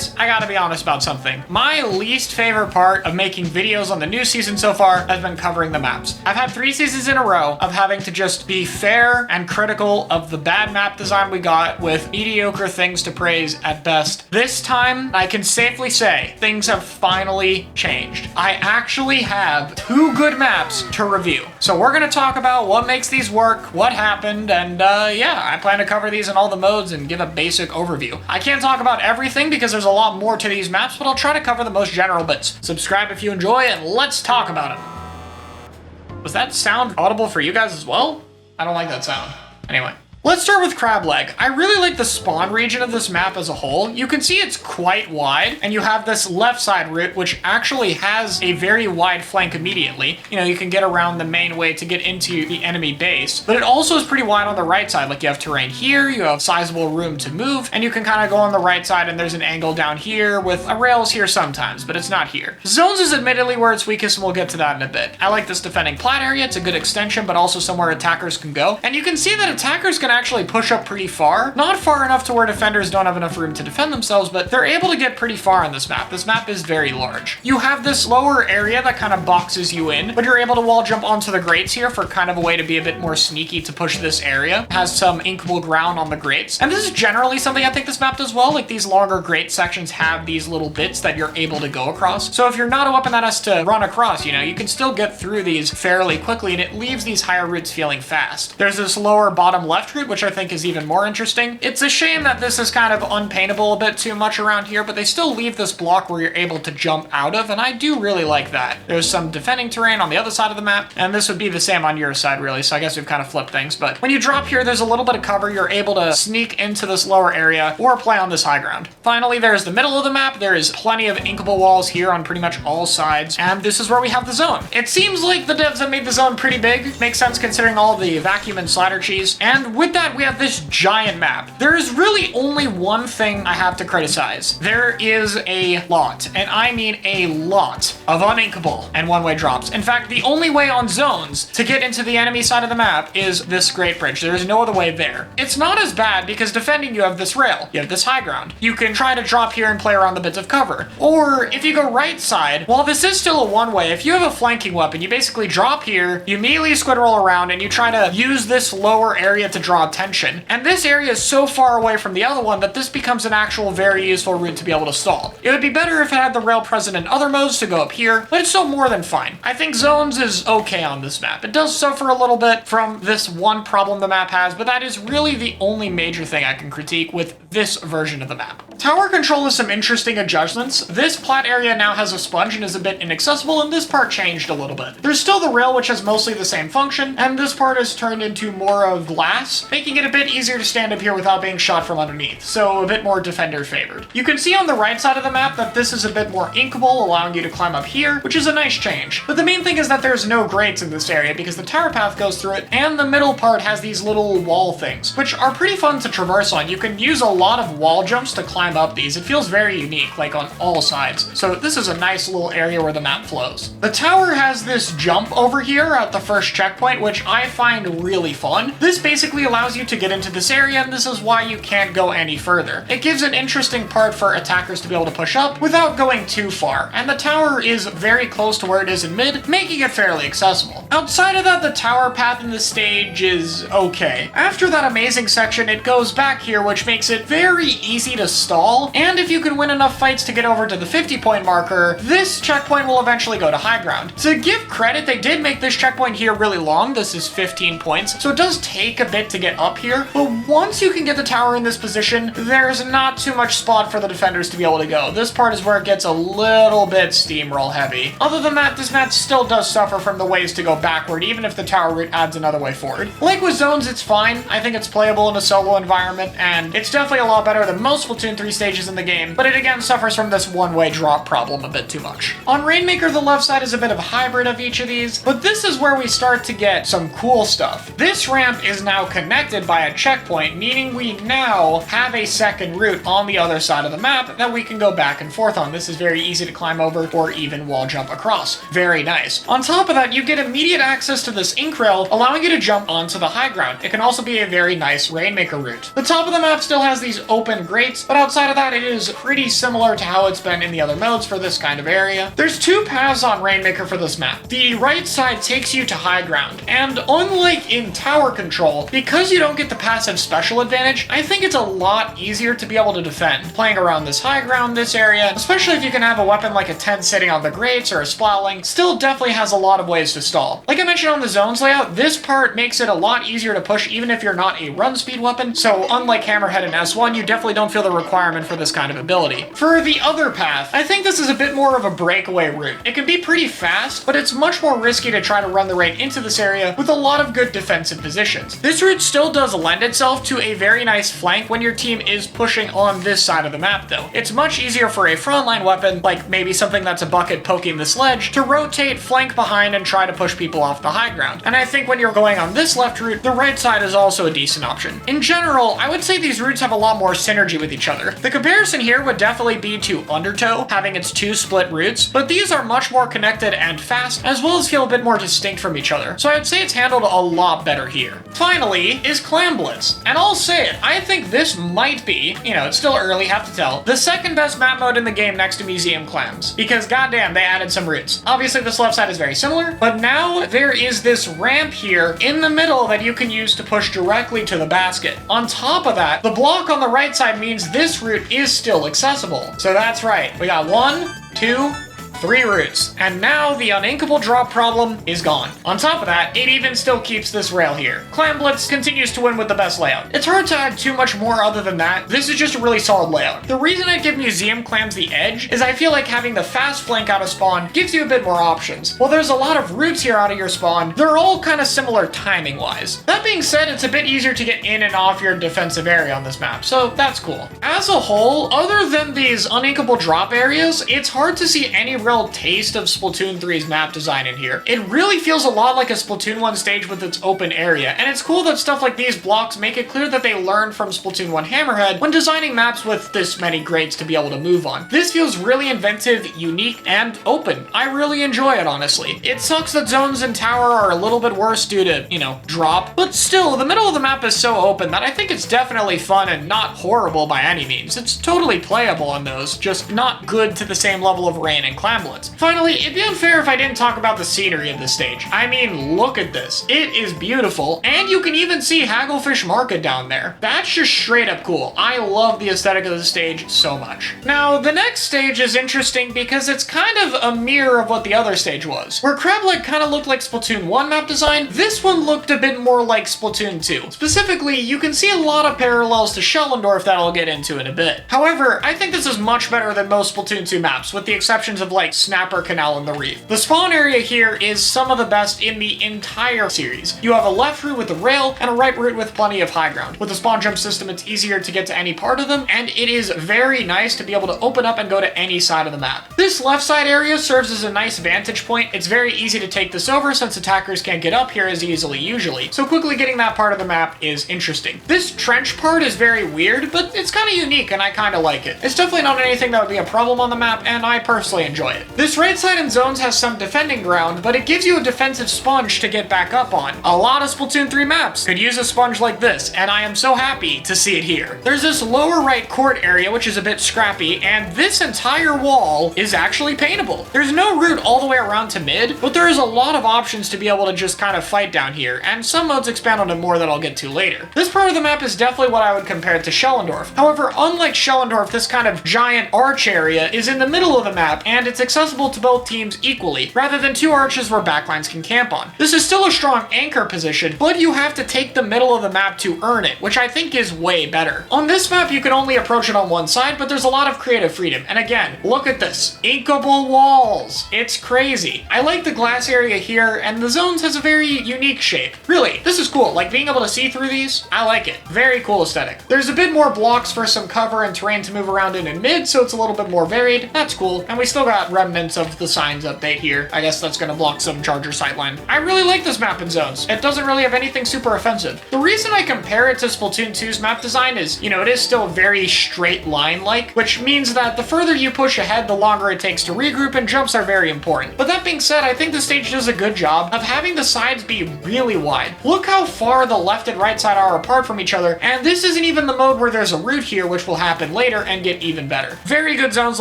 guys, I gotta be honest about something. My least favorite part of making videos on the new season so far has been covering the maps. I've had 3 seasons in a row of having to just be fair and critical of the bad map design we got with mediocre things to praise at best. This time, I can safely say things have finally changed. I actually have 2 good maps to review. So we're gonna talk about what makes these work, what happened, and yeah, I plan to cover these in all the modes and give a basic overview. I can't talk about everything because there's a lot more to these maps, but I'll try to cover the most general bits. Subscribe if you enjoy, and let's talk about it. Was that sound audible for you guys as well? I don't like that sound. Anyway. Let's start with Crableg. I really like the spawn region of this map as a whole. You can see it's quite wide, and you have this left side route, which actually has a very wide flank immediately. You know, you can get around the main way to get into the enemy base, but it also is pretty wide on the right side. Like, you have terrain here, you have sizable room to move, and you can kind of go on the right side, and there's an angle down here with a rails here sometimes, but it's not here. Zones is admittedly where it's weakest, and we'll get to that in a bit. I like this defending plat area. It's a good extension, but also somewhere attackers can go. And you can see that attackers can actually push up pretty far. Not far enough to where defenders don't have enough room to defend themselves, but they're able to get pretty far on this map. This map is very large. You have this lower area that kind of boxes you in, but you're able to wall jump onto the grates here for kind of a way to be a bit more sneaky to push this area. It has some inkable ground on the grates. And this is generally something I think this map does well. Like, these longer grate sections have these little bits that you're able to go across. So if you're not a weapon that has to run across, you know, you can still get through these fairly quickly, and it leaves these higher routes feeling fast. There's this lower bottom left route, which I think is even more interesting. It's a shame that this is kind of unpaintable a bit too much around here, but they still leave this block where you're able to jump out of, and I do really like that. There's some defending terrain on the other side of the map, and this would be the same on your side, really, so I guess we've kind of flipped things. But when you drop here, there's a little bit of cover. You're able to sneak into this lower area or play on this high ground. Finally, there's the middle of the map. There is plenty of inkable walls here on pretty much all sides, and this is where we have the zone. It seems like the devs have made the zone pretty big. Makes sense considering all the vacuum and slider cheese. And with that, we have this giant map. There is really only one thing I have to criticize. There is a lot, and I mean a lot, of uninkable and one-way drops. In fact, the only way on zones to get into the enemy side of the map is this great bridge. There is no other way there. It's not as bad because defending, you have this rail, you have this high ground. You can try to drop here and play around the bits of cover. Or if you go right side, while this is still a one-way, if you have a flanking weapon, you basically drop here, you immediately squid roll around, and you try to use this lower area to draw attention. And this area is so far away from the other one that this becomes an actual very useful route to be able to stall. It would be better if it had the rail present in other modes to go up here, but it's still more than fine. I think zones is okay on this map. It does suffer a little bit from this one problem the map has, but that is really the only major thing I can critique with this version of the map. Tower control has some interesting adjustments. This plat area now has a sponge and is a bit inaccessible, and this part changed a little bit. There's still the rail, which has mostly the same function, and this part is turned into more of glass, making it a bit easier to stand up here without being shot from underneath, so a bit more defender favored. You can see on the right side of the map that this is a bit more inkable, allowing you to climb up here, which is a nice change. But the main thing is that there's no grates in this area because the tower path goes through it, and the middle part has these little wall things, which are pretty fun to traverse on. You can use a lot of wall jumps to climb up these. It feels very unique, like on all sides. So this is a nice little area where the map flows. The tower has this jump over here at the first checkpoint, which I find really fun. This basically allows you to get into this area, and this is why you can't go any further. It gives an interesting part for attackers to be able to push up without going too far, and the tower is very close to where it is in mid, making it fairly accessible. Outside of that, the tower path in the stage is okay. After that amazing section, it goes back here, which makes it very easy to stall, and if you can win enough fights to get over to the 50-point marker, this checkpoint will eventually go to high ground. To give credit, they did make this checkpoint here really long. This is 15 points, so it does take a bit to get up here, but once you can get the tower in this position, there's not too much spot for the defenders to be able to go. This part is where it gets a little bit steamroll heavy. Other than that, this map still does suffer from the ways to go backward, even if the tower route adds another way forward. Like with zones, it's fine. I think it's playable in a solo environment, and it's definitely a lot better than most Splatoon 3 stages in the game, but it again suffers from this one-way drop problem a bit too much. On Rainmaker, the left side is a bit of a hybrid of each of these, but this is where we start to get some cool stuff. This ramp is now connected by a checkpoint, meaning we now have a second route on the other side of the map that we can go back and forth on. This is very easy to climb over or even wall jump across. Very nice. On top of that, you get immediate access to this ink rail, allowing you to jump onto the high ground. It can also be a very nice Rainmaker route. The top of the map still has these these open grates, but outside of that, it is pretty similar to how it's been in the other modes for this kind of area. There's two paths on Rainmaker for this map. The right side takes you to high ground, and unlike in tower control, because you don't get the passive special advantage, I think it's a lot easier to be able to defend. Playing around this high ground, this area, especially if you can have a weapon like a tent sitting on the grates or a splatling, still definitely has a lot of ways to stall. Like I mentioned on the zones layout, this part makes it a lot easier to push even if you're not a run speed weapon, so unlike Hammerhead and S1, you definitely don't feel the requirement for this kind of ability. For the other path, I think this is a bit more of a breakaway route. It can be pretty fast, but it's much more risky to try to run the raid into this area with a lot of good defensive positions. This route still does lend itself to a very nice flank when your team is pushing on this side of the map though. It's much easier for a frontline weapon, like maybe something that's a bucket poking this ledge, to rotate, flank behind, and try to push people off the high ground. And I think when you're going on this left route, the right side is also a decent option. In general, I would say these routes have a lot more synergy with each other. The comparison here would definitely be to Undertow, having its two split routes, but these are much more connected and fast, as well as feel a bit more distinct from each other. So I'd say it's handled a lot better here. Finally is Clam Blitz, and I'll say it, I think this might be, it's still early, have to tell, the second best map mode in the game next to Museum Clams, because goddamn, they added some routes. Obviously this left side is very similar, but now there is this ramp here in the middle that you can use to push directly to the basket. On top of that, the block on the right side means this route is still accessible. So that's right, we got 1, 2, 3 routes, and now the uninkable drop problem is gone. On top of that, it even still keeps this rail here. Clam Blitz continues to win with the best layout. It's hard to add too much more other than that. This is just a really solid layout. The reason I give Museum Clams the edge is I feel like having the fast flank out of spawn gives you a bit more options. While there's a lot of routes here out of your spawn, they're all kind of similar timing wise. That being said, it's a bit easier to get in and off your defensive area on this map, so that's cool. As a whole, other than these uninkable drop areas, it's hard to see any real taste of Splatoon 3's map design in here. It really feels a lot like a Splatoon 1 stage with its open area, and it's cool that stuff like these blocks make it clear that they learned from Splatoon 1 Hammerhead when designing maps with this many grates to be able to move on. This feels really inventive, unique, and open. I really enjoy it, honestly. It sucks that zones and tower are a little bit worse due to, drop, but still, the middle of the map is so open that I think it's definitely fun and not horrible by any means. It's totally playable on those, just not good to the same level of Rain and Clam Blitz. Finally, it'd be unfair if I didn't talk about the scenery of this stage. I mean, look at this. It is beautiful, and you can even see Hagglefish Market down there. That's just straight up cool. I love the aesthetic of the stage so much. Now, the next stage is interesting because it's kind of a mirror of what the other stage was. Where Crableg kind of looked like Splatoon 1 map design, this one looked a bit more like Splatoon 2. Specifically, you can see a lot of parallels to Schellendorf that I'll get into in a bit. However, I think this is much better than most Splatoon 2 maps, with the exceptions of like Snapper Canal and the Reef. The spawn area here is some of the best in the entire series. You have a left route with a rail and a right route with plenty of high ground. With the spawn jump system, it's easier to get to any part of them, and it is very nice to be able to open up and go to any side of the map. This left side area serves as a nice vantage point. It's very easy to take this over since attackers can't get up here as easily usually, so quickly getting that part of the map is interesting. This trench part is very weird, but it's kind of unique and I kind of like it. It's definitely not anything that would be a problem on the map, and I personally enjoy it. This right side in zones has some defending ground, but it gives you a defensive sponge to get back up on. A lot of Splatoon 3 maps could use a sponge like this, and I am so happy to see it here. There's this lower right court area, which is a bit scrappy, and this entire wall is actually paintable. There's no route all the way around to mid, but there is a lot of options to be able to just kind of fight down here, and some modes expand on it more that I'll get to later. This part of the map is definitely what I would compare it to Schellendorf. However, unlike Schellendorf, this kind of giant arch area is in the middle of the map, and it's accessible to both teams equally, rather than two arches where backlines can camp on. This is still a strong anchor position, but you have to take the middle of the map to earn it, which I think is way better. On this map, you can only approach it on one side, but there's a lot of creative freedom. And again, look at this. Inkable walls. It's crazy. I like the glass area here, and the zones has a very unique shape. Really, this is cool. Like being able to see through these, I like it. Very cool aesthetic. There's a bit more blocks for some cover and terrain to move around in mid, so it's a little bit more varied. That's cool. And we still got remnants of the signs update here. I guess that's gonna block some charger sightline. I really like this map in zones. It doesn't really have anything super offensive. The reason I compare it to Splatoon 2's map design is, it is still very straight line-like, which means that the further you push ahead, the longer it takes to regroup, and jumps are very important. But that being said, I think the stage does a good job of having the sides be really wide. Look how far the left and right side are apart from each other, and this isn't even the mode where there's a route here, which will happen later and get even better. Very good zones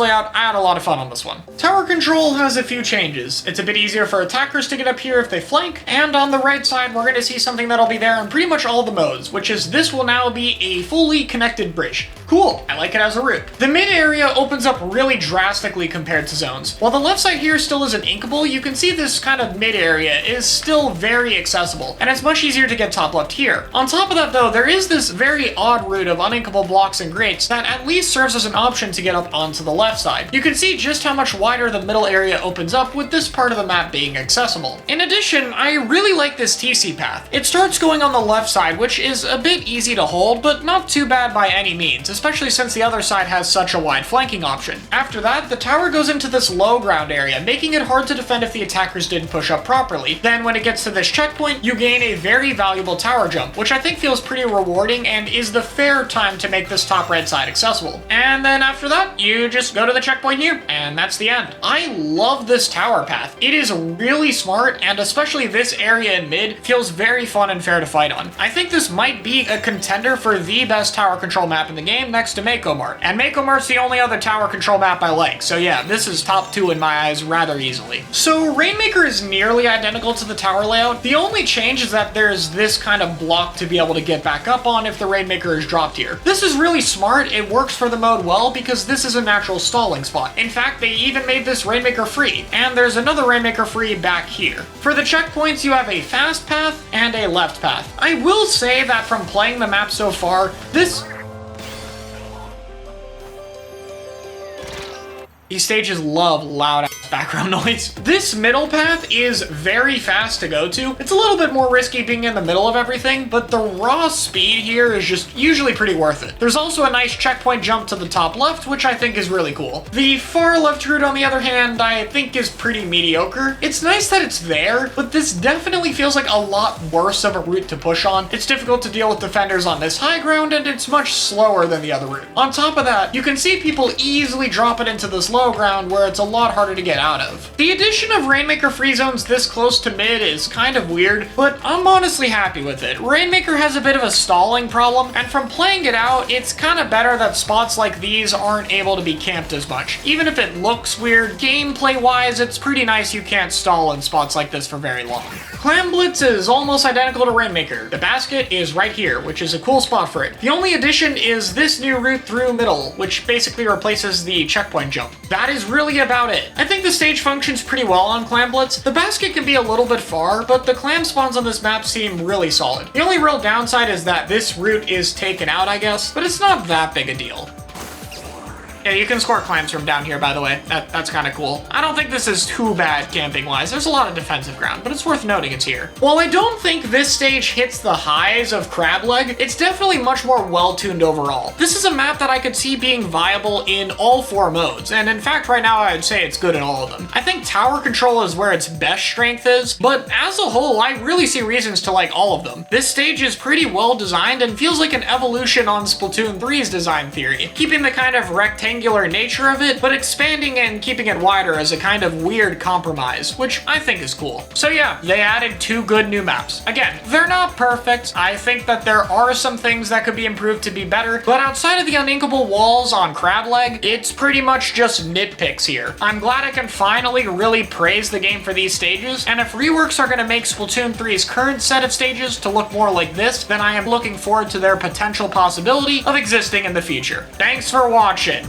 layout. I had a lot of fun on this one. Tower control has a few changes. It's a bit easier for attackers to get up here if they flank, and on the right side, we're going to see something that'll be there in pretty much all the modes, which is this will now be a fully connected bridge. Cool, I like it as a route. The mid area opens up really drastically compared to zones. While the left side here still isn't inkable, you can see this kind of mid area is still very accessible, and it's much easier to get top left here. On top of that though, there is this very odd route of uninkable blocks and grates that at least serves as an option to get up onto the left side. You can see just how much wider the middle area opens up with this part of the map being accessible. In addition, I really like this TC path. It starts going on the left side, which is a bit easy to hold, but not too bad by any means, especially since the other side has such a wide flanking option. After that, the tower goes into this low ground area, making it hard to defend if the attackers didn't push up properly. Then when it gets to this checkpoint, you gain a very valuable tower jump, which I think feels pretty rewarding and is the fair time to make this top red side accessible. And then after that, you just go to the checkpoint here, and that's the end. I love this tower path. It is really smart, and especially this area in mid feels very fun and fair to fight on. I think this might be a contender for the best tower control map in the game next to Mako Mart. And Mako Mart's the only other tower control map I like, so yeah, this is top 2 in my eyes rather easily. So Rainmaker is nearly identical to the tower layout. The only change is that there's this kind of block to be able to get back up on if the Rainmaker is dropped here. This is really smart. It works for the mode well because this is a natural stalling spot. In fact, they even made this Rainmaker free, and there's another Rainmaker free back here. For the checkpoints, you have a fast path and a left path. I will say that from playing the map so far, these stages love loud background noise. This middle path is very fast to go to. It's a little bit more risky being in the middle of everything, but the raw speed here is just usually pretty worth it. There's also a nice checkpoint jump to the top left, which I think is really cool. The far left route, on the other hand, I think is pretty mediocre. It's nice that it's there, but this definitely feels like a lot worse of a route to push on. It's difficult to deal with defenders on this high ground, and it's much slower than the other route. On top of that, you can see people easily drop it into this low ground where it's a lot harder to get out of. The addition of Rainmaker free zones this close to mid is kind of weird, but I'm honestly happy with it. Rainmaker has a bit of a stalling problem, and from playing it out, it's kind of better that spots like these aren't able to be camped as much. Even if it looks weird, gameplay-wise, it's pretty nice you can't stall in spots like this for very long. Clam Blitz is almost identical to Rainmaker. The basket is right here, which is a cool spot for it. The only addition is this new route through middle, which basically replaces the checkpoint jump. That is really about it. I think the stage functions pretty well on Clam Blitz. The basket can be a little bit far, but the clam spawns on this map seem really solid. The only real downside is that this route is taken out, I guess, but it's not that big a deal. Yeah, you can score clams from down here, by the way. That's kind of cool. I don't think this is too bad camping-wise. There's a lot of defensive ground, but it's worth noting it's here. While I don't think this stage hits the highs of Crableg, it's definitely much more well-tuned overall. This is a map that I could see being viable in all 4 modes, and in fact, right now, I'd say it's good in all of them. I think tower control is where its best strength is, but as a whole, I really see reasons to like all of them. This stage is pretty well-designed and feels like an evolution on Splatoon 3's design theory, keeping the kind of rectangular nature of it, but expanding and keeping it wider as a kind of weird compromise, which I think is cool. So yeah, they added 2 good new maps. Again, they're not perfect. I think that there are some things that could be improved to be better, but outside of the uninkable walls on Crableg, it's pretty much just nitpicks here. I'm glad I can finally really praise the game for these stages, and if reworks are going to make Splatoon 3's current set of stages to look more like this, then I am looking forward to their potential possibility of existing in the future. Thanks for watching.